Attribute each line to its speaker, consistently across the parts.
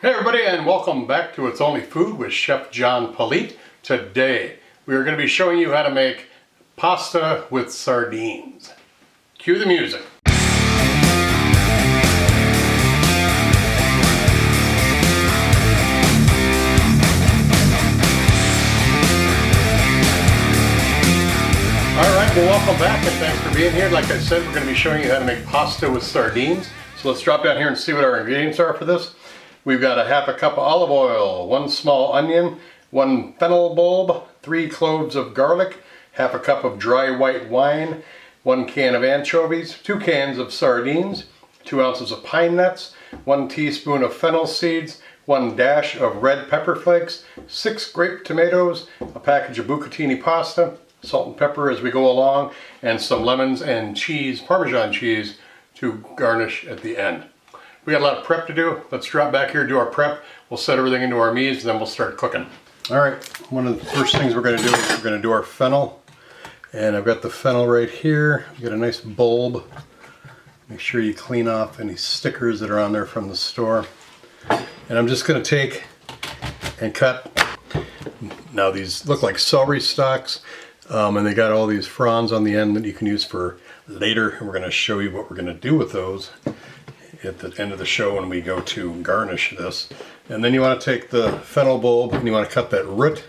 Speaker 1: Hey everybody, and welcome back to It's Only Food with Chef John Politte. Today we are going to be showing you how to make pasta with sardines. Cue the music. Alright, well welcome back and thanks for being here. Like I said, we're going to be showing you how to make pasta with sardines. So let's drop down here and see what our ingredients are for this. We've got a half a cup of olive oil, 1 small onion, 1 fennel bulb, 3 cloves of garlic, half a cup of dry white wine, 1 can of anchovies, 2 cans of sardines, 2 ounces of pine nuts, 1 teaspoon of fennel seeds, 1 dash of red pepper flakes, 6 grape tomatoes, a package of bucatini pasta, salt and pepper as we go along, and some lemons and cheese, Parmesan cheese, to garnish at the end. We got a lot of prep to do. Let's drop back here, do our prep. We'll set everything into our mies, and then we'll start cooking. All right, one of the first things we're going to do is we're going to do our fennel. And I've got the fennel right here. You got a nice bulb. Make sure you clean off any stickers that are on there from the store. And I'm just going to take and cut. Now these look like celery stalks, and they got all these fronds on the end that you can use for later. And we're going to show you what we're going to do with those at the end of the show when we go to garnish this. And then you want to take the fennel bulb and you want to cut that root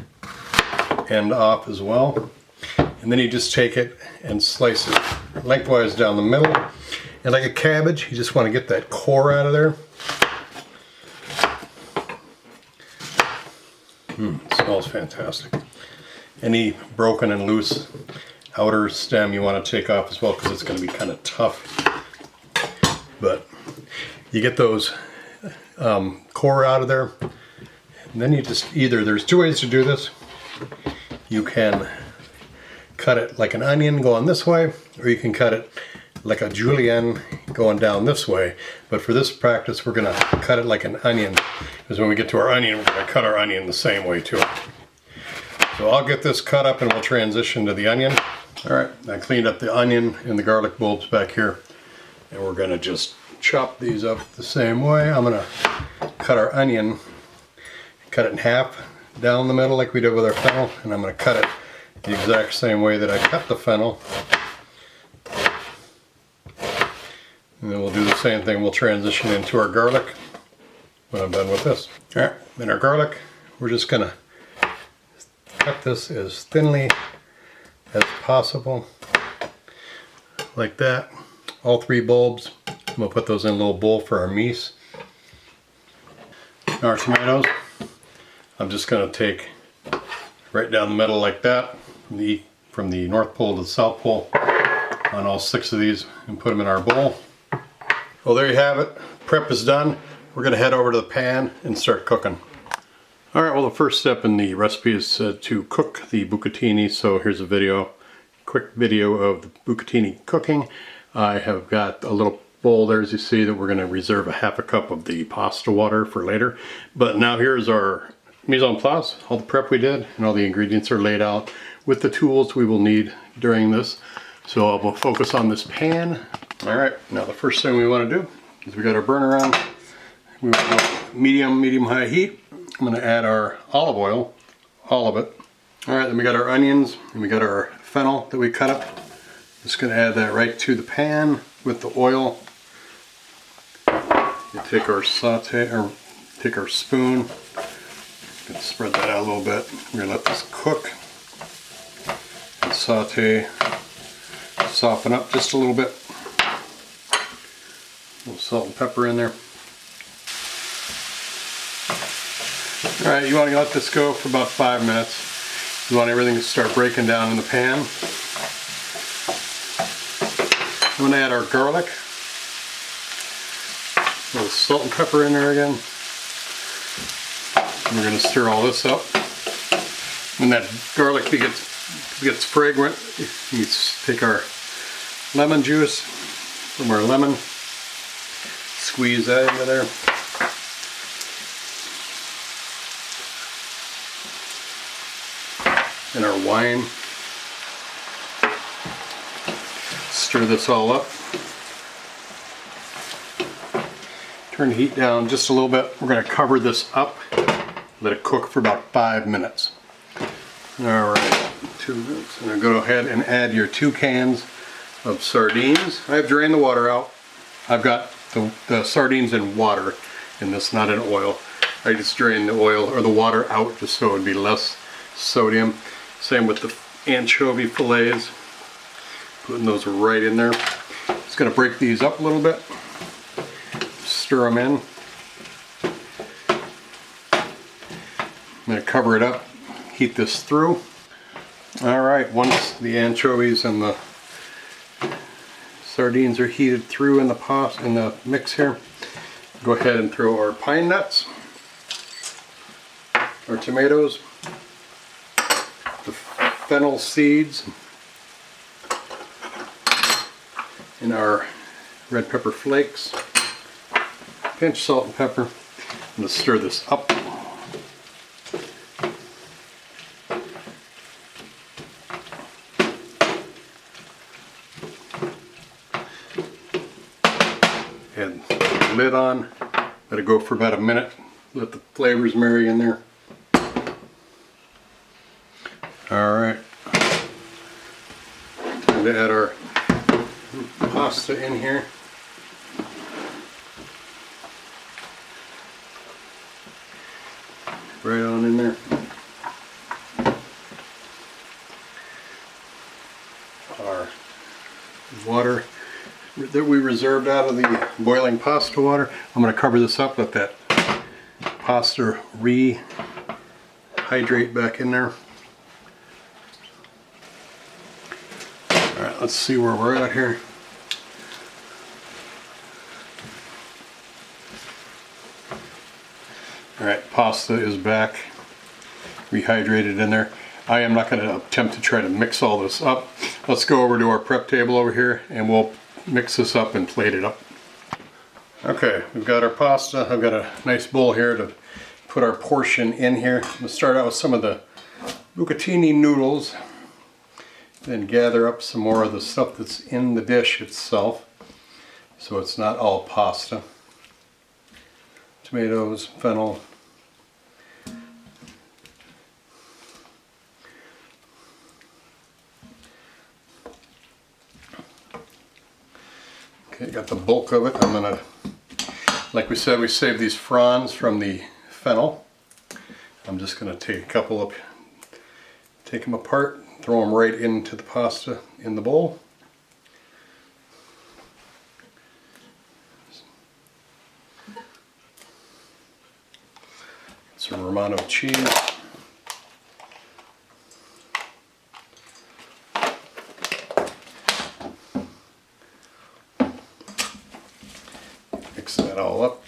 Speaker 1: end off as well. And then you just take it and slice it lengthwise down the middle. And like a cabbage, you just want to get that core out of there. Smells fantastic. Any broken and loose outer stem you want to take off as well, because it's going to be kind of tough. But you get those core out of there, and then you just there's 2 ways to do this. You can cut it like an onion going this way, or you can cut it like a julienne going down this way. But for this practice, we're going to cut it like an onion, because when we get to our onion, we're going to cut our onion the same way too. So I'll get this cut up and we'll transition to the onion. All right, I cleaned up the onion and the garlic bulbs back here, and we're going to just chop these up the same way. I'm going to cut our onion, cut it in half down the middle like we did with our fennel, and I'm going to cut it the exact same way that I cut the fennel. And then we'll do the same thing. We'll transition into our garlic when I'm done with this. All right, then our garlic, we're just going to cut this as thinly as possible, like that. All 3 bulbs. I'm going to put those in a little bowl for our mies. Now our tomatoes, I'm just going to take right down the middle like that, from the North Pole to the South Pole, on all 6 of these, and put them in our bowl. Well, there you have it. Prep is done. We're going to head over to the pan and start cooking. All right, well, the first step in the recipe is to cook the bucatini. So here's a quick video of the bucatini cooking. I have got a little bowl there, as you see, that we're going to reserve a half a cup of the pasta water for later. But now here's our mise en place, all the prep we did, and all the ingredients are laid out with the tools we will need during this. So I'll focus on this pan. All right, now the first thing we want to do is we got our burner on. We want to go medium-high heat. I'm going to add our olive oil, all of it. All right, then we got our onions, and we got our fennel that we cut up. Just going to add that right to the pan with the oil. You take our saute, or take our spoon, and spread that out a little bit. We're going to let this cook and saute, soften up just a little bit. A little salt and pepper in there. All right, you want to let this go for about 5 minutes. You want everything to start breaking down in the pan. I'm going to add our garlic. A little salt and pepper in there again. And we're going to stir all this up. When that garlic gets fragrant, you take our lemon juice from our lemon, squeeze that into there. And our wine. Stir this all up. Turn the heat down just a little bit. We're going to cover this up. Let it cook for about 5 minutes. All right, 2 minutes. And then go ahead and add your 2 cans of sardines. I've drained the water out. I've got the sardines in water in this, not in oil. I just drained the oil or the water out just so it would be less sodium. Same with the anchovy fillets. Putting those right in there. Just going to break these up a little bit. Stir them in. I'm going to cover it up. Heat this through. Alright, once the anchovies and the sardines are heated through in the mix here, go ahead and throw our pine nuts, our tomatoes, the fennel seeds, and our red pepper flakes, pinch salt and pepper. I'm going to stir this up. And lid on. Let it go for about a minute. Let the flavors marry in there. Alright. Time to add our pasta in here. Right on in there. Our water that we reserved out of the boiling pasta water. I'm going to cover this up, let that pasta rehydrate back in there. Alright, let's see where we're at here. Alright, pasta is back, rehydrated in there. I am not going to attempt to try to mix all this up. Let's go over to our prep table over here and we'll mix this up and plate it up. Okay, we've got our pasta. I've got a nice bowl here to put our portion in here. I'm going to start out with some of the bucatini noodles, then gather up some more of the stuff that's in the dish itself, so it's not all pasta. Tomatoes, fennel, okay, got the bulk of it. I'm gonna, like we said, we saved these fronds from the fennel. I'm just gonna take a couple of, take them apart, throw them right into the pasta in the bowl. Some Romano cheese. Mix that all up.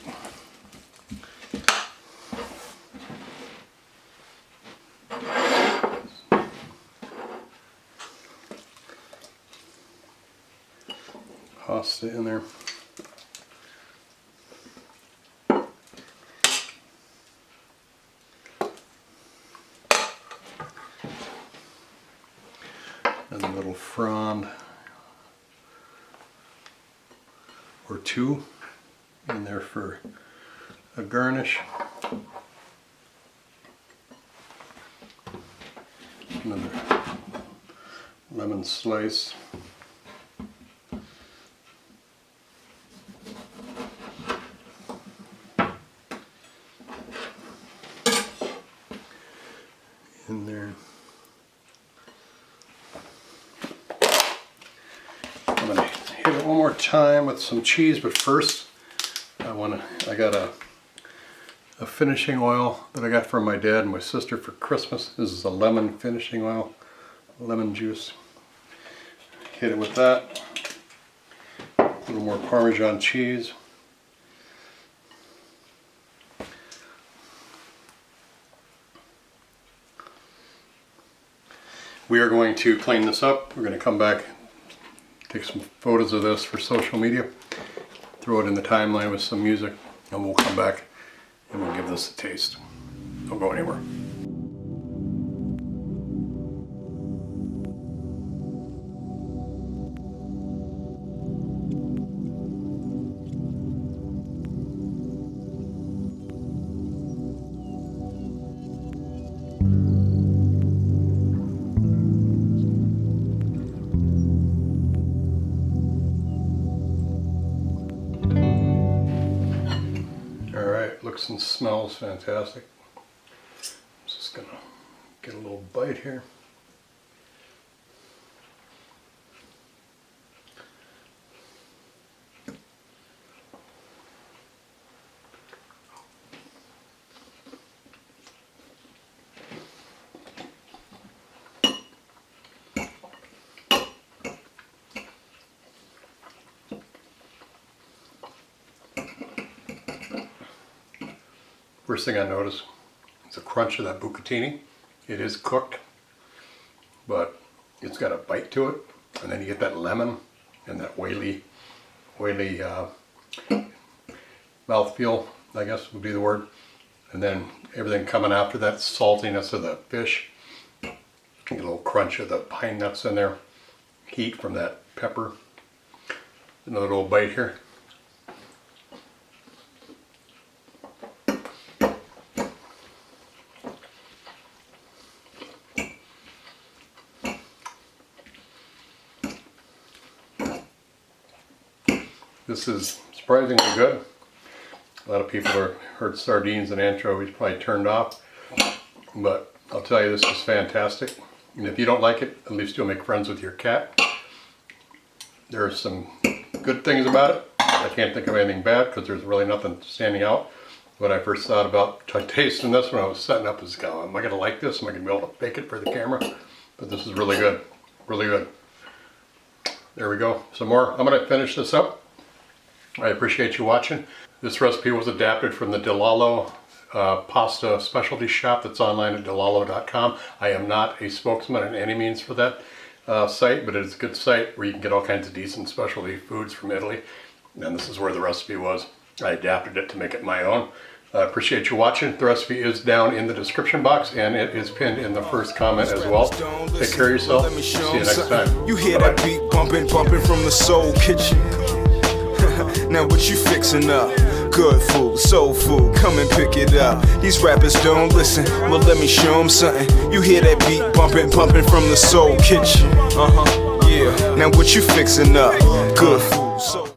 Speaker 1: Pasta in there. And a little frond or two in there for a garnish. Another lemon slice. In there. I'm going to hit it one more time with some cheese, but first I got a finishing oil that I got from my dad and my sister for Christmas. This is a lemon finishing oil, lemon juice. Hit it with that. A little more Parmesan cheese. We are going to clean this up. We're going to come back, take some photos of this for social media, throw it in the timeline with some music, and we'll come back and we'll give this a taste. Don't go anywhere. looks and smells fantastic. I'm just gonna get a little bite here. First thing I notice is the crunch of that bucatini. It is cooked, but it's got a bite to it. And then you get that lemon and that oily mouthfeel, I guess would be the word. And then everything coming after that saltiness of the fish. You get a little crunch of the pine nuts in there. Heat from that pepper. Another little bite here. This is surprisingly good. A lot of people are heard sardines and anchovies probably turned off, but I'll tell you, this is fantastic. And if you don't like it, at least you'll make friends with your cat. There are some good things about it. I can't think of anything bad because there's really nothing standing out. When I first thought about tasting this when I was setting up, is, am I going to like this? Am I going to be able to bake it for the camera? But this is really good, really good. There we go. Some more. I'm going to finish this up. I appreciate you watching. This recipe was adapted from the Delalo pasta specialty shop that's online at delalo.com. I am not a spokesman in any means for that site, but it's a good site where you can get all kinds of decent specialty foods from Italy. And this is where the recipe was. I adapted it to make it my own. I appreciate you watching. The recipe is down in the description box and it is pinned in the first comment as well. Take care of yourself. See you next time.
Speaker 2: You hear that beat bumping from the soul kitchen. Now what you fixing up? Good food, soul food, come and pick it up. These rappers don't listen, well let me show them something. You hear that beat bumping from the soul kitchen. Yeah. Now what you fixing up? Good food, soul